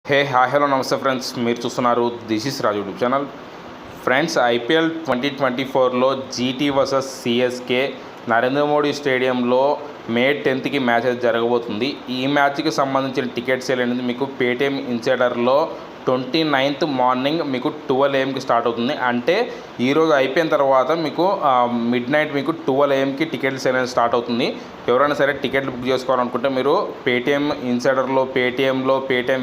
Hi hello నమస్తే friends, మీరు చూస్తున్నారు this is Raju YouTube channel. Friends, IPL 2024లో GT versus CSK Narendra Modi స్టేడియంలో మే 10కి మ్యాచ్ అయితే జరగబోతుంది. ఈ మ్యాచ్కి సంబంధించిన టికెట్ సేల్ అనేది మీకు పేటీఎం ఇన్సైడర్లో 29th మార్నింగ్ మీకు 12 AM స్టార్ట్ అవుతుంది. అంటే ఈరోజు అయిపోయిన తర్వాత మీకు మిడ్ నైట్ మీకు 12 AMకి టికెట్ సేల్ అనేది స్టార్ట్ అవుతుంది. ఎవరైనా సరే టికెట్లు బుక్ చేసుకోవాలనుకుంటే మీరు పేటీఎం ఇన్సైడర్లో, పేటీఎం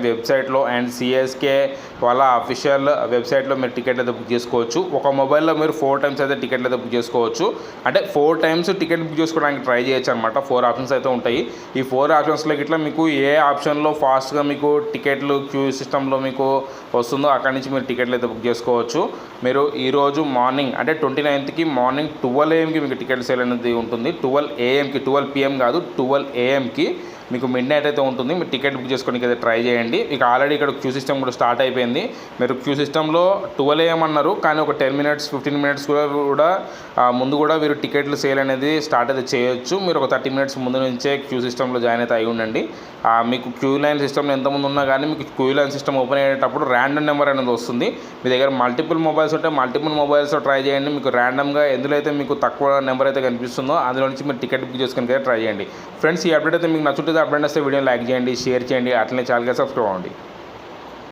వెబ్సైట్లో అండ్ సిఎస్కే వాళ్ళ అఫీషియల్ వెబ్సైట్లో మీరు టికెట్లు అయితే బుక్ చేసుకోవచ్చు. ఒక మొబైల్లో మీరు 4 times అయితే టికెట్లు అయితే బుక్ చేసుకోవచ్చు. అంటే 4 times టికెట్ బుక్ చేసుకోవడానికి ట్రై చేయొచ్చు అనమాట. 4 ఆప్షన్స్ అయితే ఉంటాయి. ఈ 4 ఆప్షన్స్లో ఇట్లా మీకు ఏ ఆప్షన్లో ఫాస్ట్గా మీకు టికెట్లు క్యూ సిస్టంలో మీకు వస్తుందో అక్కడి నుంచి మీరు టికెట్లు అయితే బుక్ చేసుకోవచ్చు. మీరు ఈరోజు మార్నింగ్ అంటే 29th మార్నింగ్ 12 AMకి మీకు టికెట్ సేల్ అనేది ఉంటుంది. 12 AMకి, 12 PM కాదు, 12 AMకి మీకు మిడ్ నైట్ అయితే ఉంటుంది. మీరు టికెట్ బుక్ చేసుకోవడానికి అయితే ట్రై చేయండి. మీకు ఆల్రెడీ ఇక్కడ క్యూ సిస్టమ్ కూడా స్టార్ట్ అయిపోయింది. మీరు క్యూ సిస్టంలో 12 AM అన్నారు, కానీ ఒక 10 minutes 15 minutes కూడా ముందు కూడా మీరు టికెట్లు సేల్ అనేది స్టార్ట్ అయితే చేయొచ్చు. మీరు ఒక 30 minutes ముందు నుంచే క్యూ సిస్టంలో జాయిన్ అయితే అయి ఉండండి. మీకు క్యూ లైన్ సిస్టంలో ఎంతమంది ఉన్నా కానీ మీకు క్యూ లైన్ సిస్టమ్ ఓపెన్ అయ్యేటప్పుడు ర్యాండమ్ నెంబర్ అనేది వస్తుంది. మీ దగ్గర మల్టిపుల్ మొబైల్స్ ఉంటే మల్టిపుల్ మొబైల్స్లో ట్రై చేయండి. మీకు ర్యాండమ్గా ఎందులో అయితే మీకు తక్కువ నెంబర్ అయితే కనిపిస్తుందో అందులో నుంచి మీరు టికెట్ బుక్ చేసుకొని ట్రై చేయండి. ఫ్రెండ్స్, ఈ అప్డేట్ అయితే మీకు నచ్చుంటుంది. అప్డేట్ వస్తే వీడియోని లైక్ చేయండి, షేర్ చేయండి, అట్లనే ఛానల్గా సబ్స్క్రైబ్ అవ్వండి.